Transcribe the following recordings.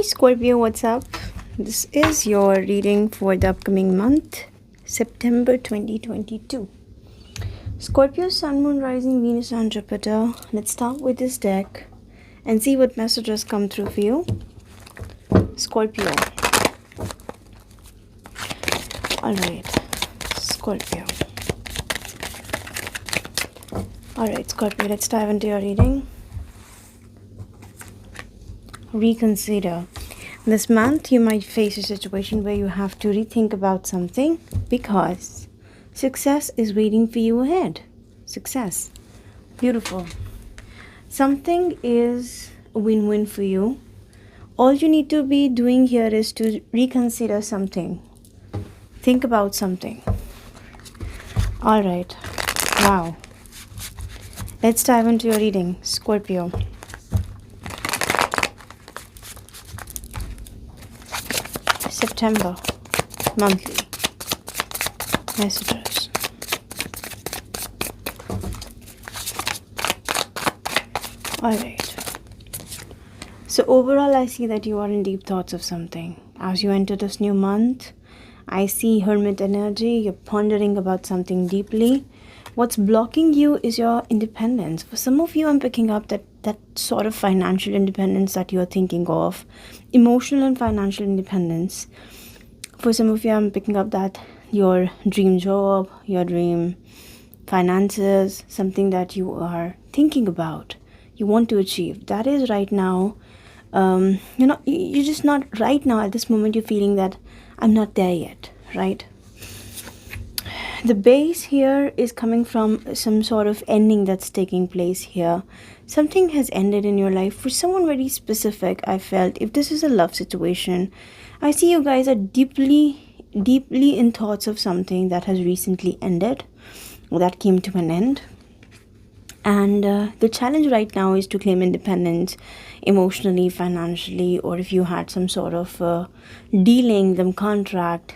Scorpio, what's up? This is your reading for the upcoming month, September 2022. Scorpio, Sun, Moon, Rising, Venus, and Jupiter. Let's start with this deck and see what messages come through for you. Scorpio. Alright, Scorpio. Alright, Scorpio, let's dive into your reading. Reconsider. This month you might face a situation where you have to rethink about something because success is waiting for you ahead. Success. Beautiful. Something is a win-win for you. All you need to be doing here is to reconsider something. Think about something. Alright. Wow. Let's dive into your reading, Scorpio. September monthly messages. Alright. So overall I see that you are in deep thoughts of something. As you enter this new month, I see hermit energy. You're pondering about something deeply. What's blocking you is your independence. For some of you, I'm picking up that sort of financial independence that you're thinking of. Emotional and financial independence. For some of you, I'm picking up that your dream job, your dream finances, something that you are thinking about, you want to achieve. That is right now, you're just not right now at this moment. You're feeling that I'm not there yet, right? The base here is coming from some sort of ending that's taking place here. Something has ended in your life for someone very specific. I felt if this is a love situation, I see you guys are deeply in thoughts of something that has recently ended or that came to an end. And the challenge right now is to claim independence emotionally, financially, or if you had some sort of dealing them contract,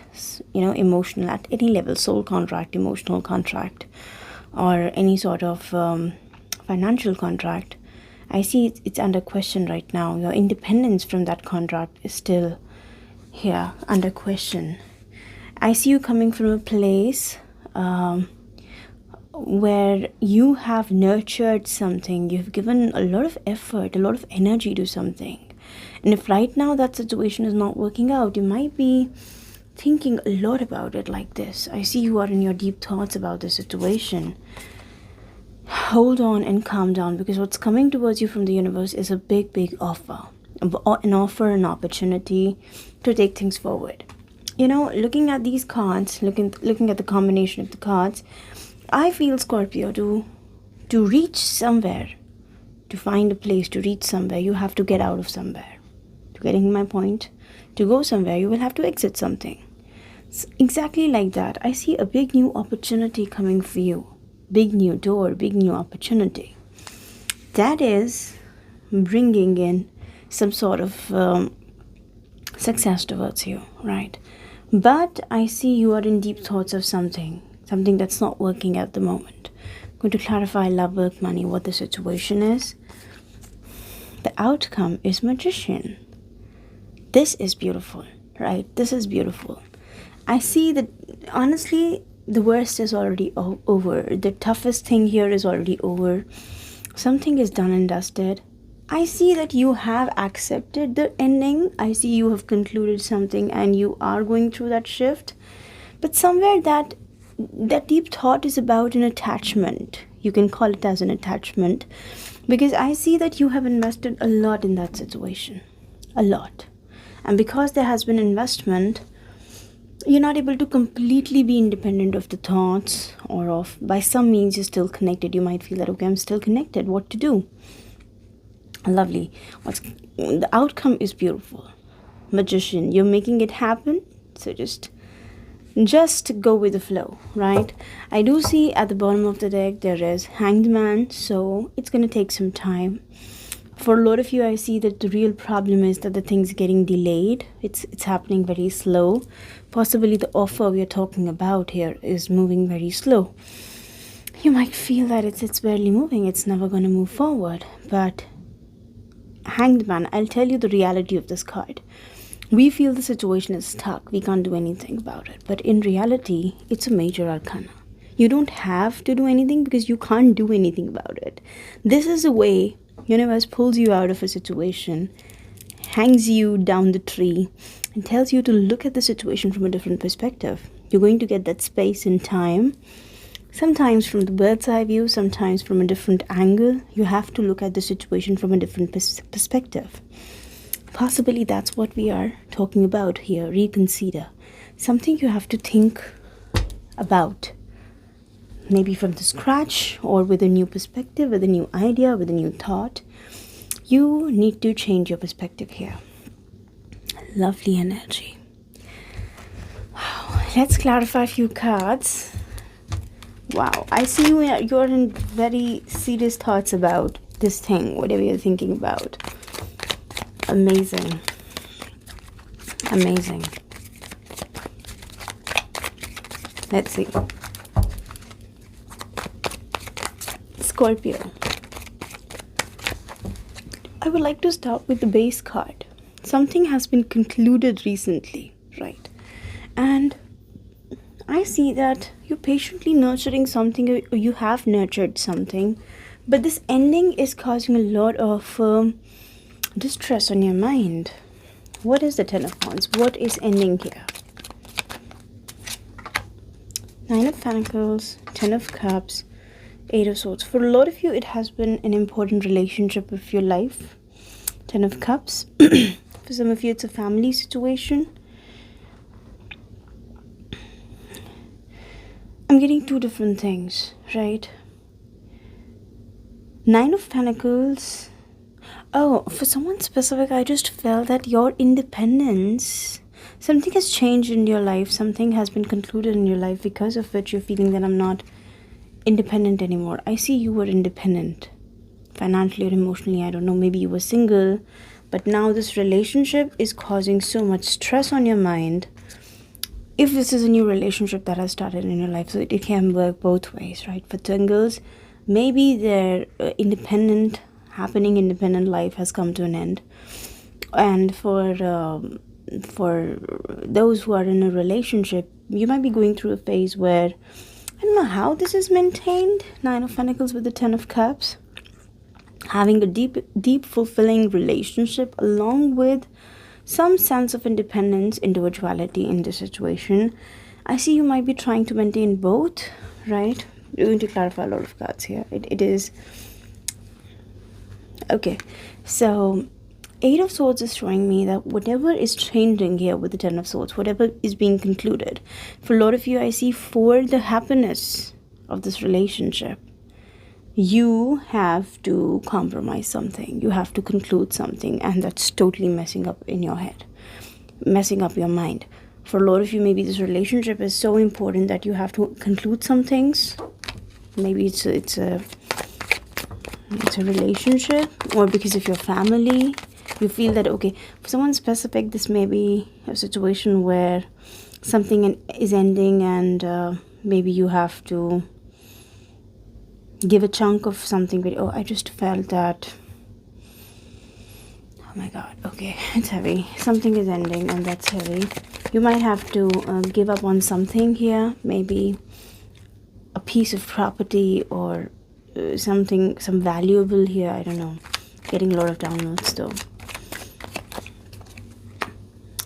emotional at any level, soul contract, emotional contract, or any sort of financial contract. I see it's under question right now. Your independence from that contract is still here under question. I see you coming from a place where you have nurtured something, you've given a lot of effort, a lot of energy to something. And if right now that situation is not working out, you might be thinking a lot about it like this. I see you are in your deep thoughts about the situation. Hold on and calm down, because what's coming towards you from the universe is a big offer. An offer, an opportunity to take things forward. Looking at these cards, looking at the combination of the cards, I feel, Scorpio, to reach somewhere, to find a place, to reach somewhere, you have to get out of somewhere. To getting my point? To go somewhere, you will have to exit something. So exactly like that. I see a big new opportunity coming for you. Big new door, big new opportunity. That is bringing in some sort of success towards you, right? But I see you are in deep thoughts of something that's not working at the moment. I'm going to clarify love, work, money, what the situation is. The outcome is Magician. This is beautiful, right? This is beautiful. I see that, honestly, the worst is already over. The toughest thing here is already over. Something is done and dusted. I see that you have accepted the ending. I see you have concluded something and you are going through that shift. But somewhere that deep thought is about an attachment. You can call it as an attachment, because I see that you have invested a lot in that situation. A lot. And because there has been investment, you're not able to completely be independent of the thoughts, or of, by some means, you're still connected. You might feel that, okay, I'm still connected. What to do? Lovely. The outcome is beautiful. Magician. You're making it happen. So just go with the flow, right? I do see at the bottom of the deck there is Hanged Man, so it's going to take some time. For a lot of you, I see that the real problem is that the thing's getting delayed. It's happening very slow. Possibly the offer we are talking about here is moving very slow. You might feel that it's barely moving. It's never going to move forward. But Hanged Man, I'll tell you the reality of this card. We feel the situation is stuck, we can't do anything about it. But in reality, it's a major arcana. You don't have to do anything because you can't do anything about it. This is a way universe pulls you out of a situation, hangs you down the tree, and tells you to look at the situation from a different perspective. You're going to get that space and time, sometimes from the bird's eye view, sometimes from a different angle. You have to look at the situation from a different perspective. Possibly that's what we are talking about here. Reconsider. Something you have to think about. Maybe from the scratch, or with a new perspective, with a new idea, with a new thought. You need to change your perspective here. Lovely energy. Wow. Let's clarify a few cards. Wow. I see you're in very serious thoughts about this thing, whatever you're thinking about. Amazing. Amazing. Let's see. Scorpio. I would like to start with the base card. Something has been concluded recently, right? And I see that you're patiently nurturing something, or you have nurtured something, but this ending is causing a lot of distress on your mind. What is the Ten of Wands? What is ending here? Nine of Pentacles, Ten of Cups, Eight of Swords. For a lot of you, it has been an important relationship of your life. Ten of Cups. For some of you, it's a family situation. I'm getting two different things, right? Nine of Pentacles. Oh, for someone specific, I just felt that your independence, something has changed in your life. Something has been concluded in your life because of which you're feeling that I'm not independent anymore. I see you were independent financially or emotionally. I don't know, maybe you were single, but now this relationship is causing so much stress on your mind. If this is a new relationship that has started in your life, so it can work both ways, right? For singles, maybe their independent life has come to an end, and for those who are in a relationship, you might be going through a phase where I don't know how this is maintained. Nine of Pentacles with the Ten of Cups. Having a deep, fulfilling relationship along with some sense of independence, individuality in the situation. I see you might be trying to maintain both, right? We're going to clarify a lot of cards here. It is... Okay, so Eight of Swords is showing me that whatever is changing here with the Ten of Swords, whatever is being concluded, for a lot of you, I see for the happiness of this relationship, you have to compromise something. You have to conclude something, and that's totally messing up in your head, messing up your mind. For a lot of you, maybe this relationship is so important that you have to conclude some things. Maybe it's a relationship, or because of your family, you feel that, okay, for someone specific, this may be a situation where something is ending, and maybe you have to give a chunk of something. But I just felt that, oh my god, okay, it's heavy. Something is ending, and that's heavy. You might have to give up on something here, maybe a piece of property, or some valuable here. I don't know. Getting a lot of downloads though.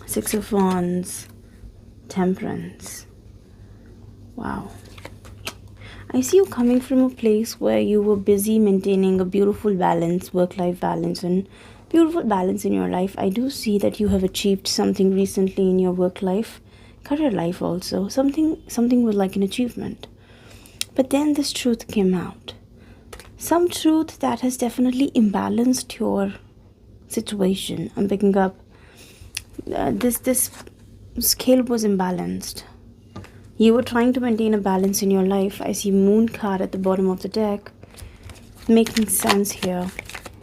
Six of Wands, Temperance. Wow. I see you coming from a place where you were busy maintaining a beautiful balance, work-life balance, and beautiful balance in your life. I do see that you have achieved something recently in your work life, career life also. Something was like an achievement. But then this truth came out. Some truth that has definitely imbalanced your situation. I'm picking up this scale was imbalanced. You were trying to maintain a balance in your life. I see Moon card at the bottom of the deck. Making sense here.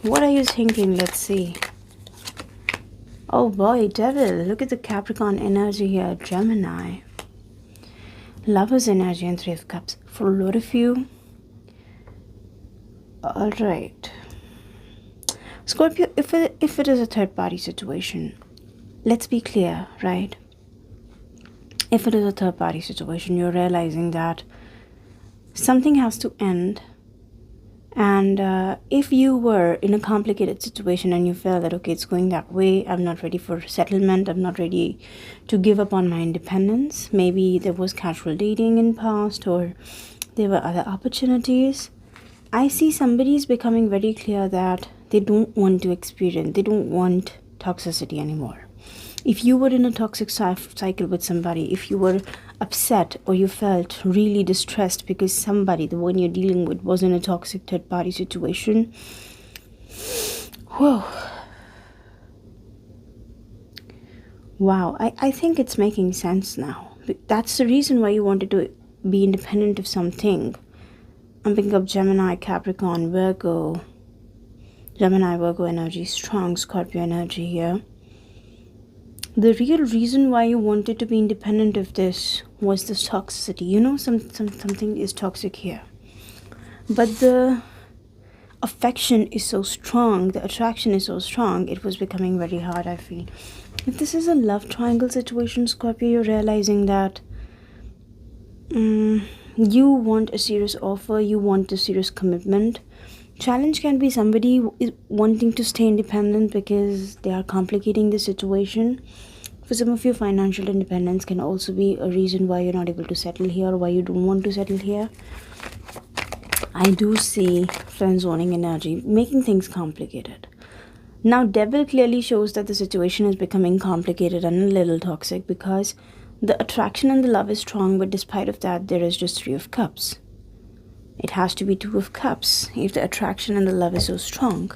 What are you thinking? Let's see. Oh boy, Devil. Look at the Capricorn energy here. Gemini. Lover's energy and Three of Cups. For a lot of you. Alright. Scorpio, if it is a third party situation, let's be clear, right? If it is a third party situation, you're realizing that something has to end. And if you were in a complicated situation and you felt that, okay, it's going that way, I'm not ready for settlement, I'm not ready to give up on my independence. Maybe there was casual dating in past, or there were other opportunities. I see somebody's becoming very clear that they don't want to experience, they don't want toxicity anymore. If you were in a toxic cycle with somebody, if you were upset or you felt really distressed because somebody, the one you're dealing with, was in a toxic third party situation, whoa. Wow, I think it's making sense now. That's the reason why you wanted to be independent of something. I'm picking up Gemini, Capricorn, Virgo. Gemini, Virgo energy, strong Scorpio energy here. The real reason why you wanted to be independent of this was this toxicity. You know, something is toxic here. But the affection is so strong, the attraction is so strong, it was becoming very hard, I feel. If this is a love triangle situation, Scorpio, you're realizing that you want a serious offer, you want a serious commitment. Challenge can be somebody is wanting to stay independent because they are complicating the situation. For some of you, financial independence can also be a reason why you're not able to settle here, why you don't want to settle here. I do see friend zoning energy making things complicated. Now, Devil clearly shows that the situation is becoming complicated and a little toxic because the attraction and the love is strong, but despite of that, there is just 3 of Cups. It has to be 2 of Cups if the attraction and the love is so strong.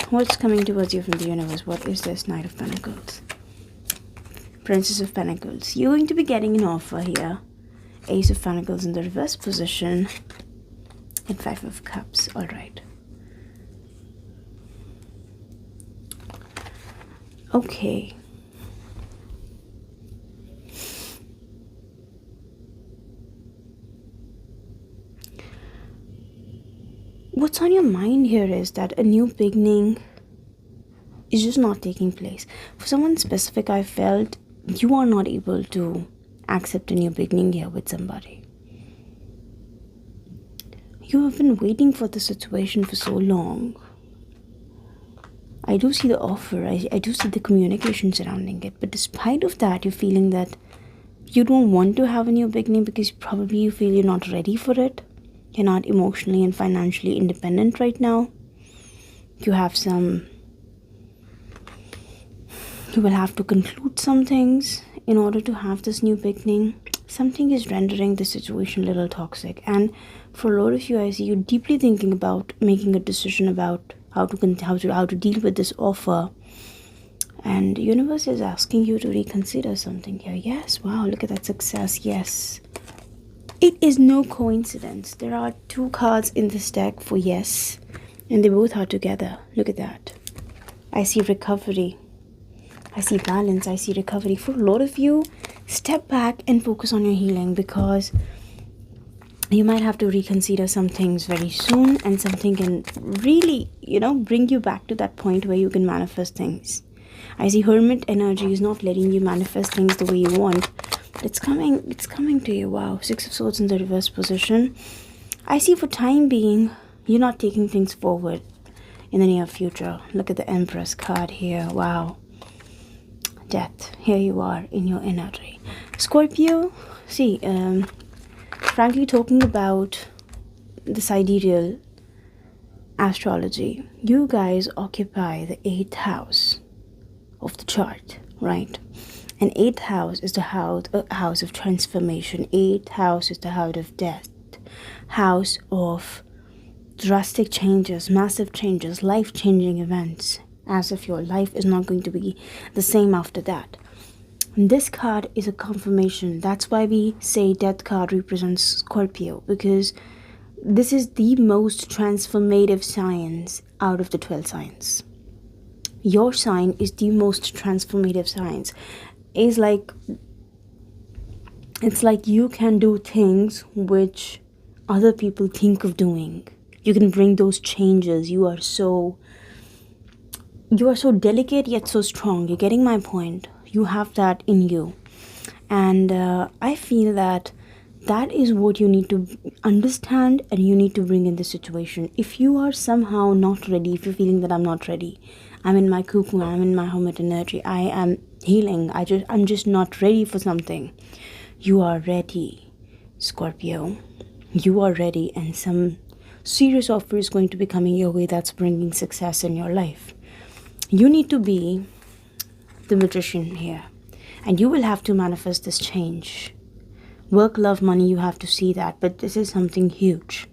What's coming towards you from the universe? What is this? Knight of Pentacles. Princess of Pentacles. You're going to be getting an offer here. Ace of Pentacles in the reverse position. And 5 of Cups. Alright. Okay. What's on your mind here is that a new beginning is just not taking place. For someone specific, I felt you are not able to accept a new beginning here with somebody. You have been waiting for the situation for so long. I do see the offer, I do see the communication surrounding it, but despite of that, you're feeling that you don't want to have a new beginning because probably you feel you're not ready for it. You're not emotionally and financially independent right now. You will have to conclude some things in order to have this new beginning. Something is rendering the situation a little toxic. And for a lot of you, I see you deeply thinking about making a decision about how to deal with this offer. And the universe is asking you to reconsider something here. Yes, wow, look at that success. Yes. It is no coincidence. There are 2 cards in this deck for yes, and they both are together. Look at that. I see recovery. I see balance. I see recovery. For a lot of you, step back and focus on your healing because you might have to reconsider some things very soon, and something can really, bring you back to that point where you can manifest things. I see Hermit energy is not letting you manifest things the way you want. It's coming to you. Wow, 6 of Swords in the reverse position. I see for time being, you're not taking things forward in the near future. Look at the Empress card here. Wow. Death. Here you are in your energy. Scorpio, see, frankly talking about the sidereal astrology, you guys occupy the 8th house of the chart, right? And 8th house is the house of transformation. 8th house is the house of death. House of drastic changes, massive changes, life-changing events. As if your life is not going to be the same after that. And this card is a confirmation. That's why we say death card represents Scorpio. Because this is the most transformative signs out of the 12 signs. Your sign is the most transformative signs. It's like you can do things which other people think of doing. You can bring those changes. You are so delicate yet so strong. You're getting my point. You have that in you. And I feel that is what you need to understand and you need to bring in this situation. If you are somehow not ready, if you're feeling that I'm not ready, I'm in my cocoon, I'm in my hermit energy, I am healing, I'm just not ready for something. You are ready, Scorpio. You are ready, and some serious offer is going to be coming your way that's bringing success in your life. You need to be the magician here, and you will have to manifest this change. Work, love, money, you have to see that, but this is something huge.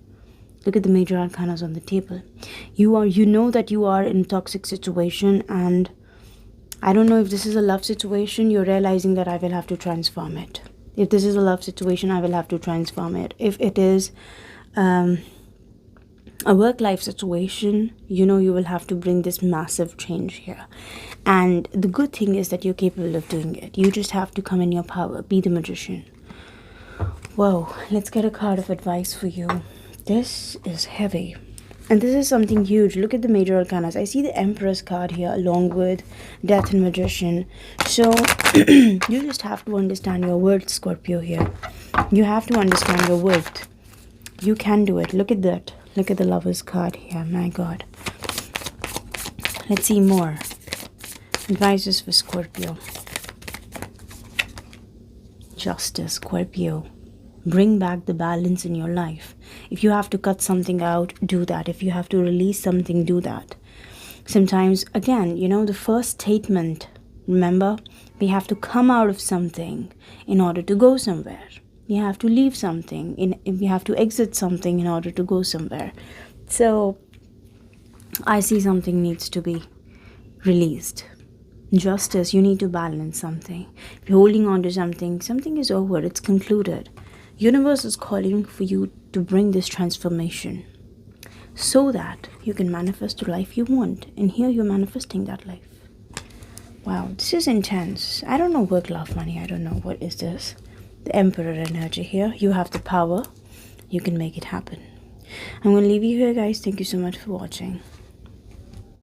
Look at the major arcanas on the table. You know that you are in a toxic situation, and I don't know if this is a love situation. You're realizing that I will have to transform it. If this is a love situation, I will have to transform it. If it is a work-life situation, you know you will have to bring this massive change here. And the good thing is that you're capable of doing it. You just have to come in your power. Be the magician. Whoa, let's get a card of advice for you. This is heavy. And this is something huge. Look at the major arcanas. I see the Empress card here along with Death and Magician. So you just have to understand your worth, Scorpio, here. You have to understand your worth. You can do it. Look at that. Look at the Lover's card here. My God. Let's see more. Advices for Scorpio. Justice, Scorpio. Bring back the balance in your life. If you have to cut something out, do that. If you have to release something, do that. Sometimes, again, you know, the first statement, remember, we have to come out of something in order to go somewhere. We have to leave something, we have to exit something in order to go somewhere. So, I see something needs to be released. Justice, you need to balance something. If you're holding on to something, something is over, it's concluded. Universe is calling for you to bring this transformation so that you can manifest the life you want. And here you're manifesting that life. Wow, this is intense. I don't know work, love, money. I don't know. What is this? The Emperor energy here. You have the power. You can make it happen. I'm going to leave you here, guys. Thank you so much for watching.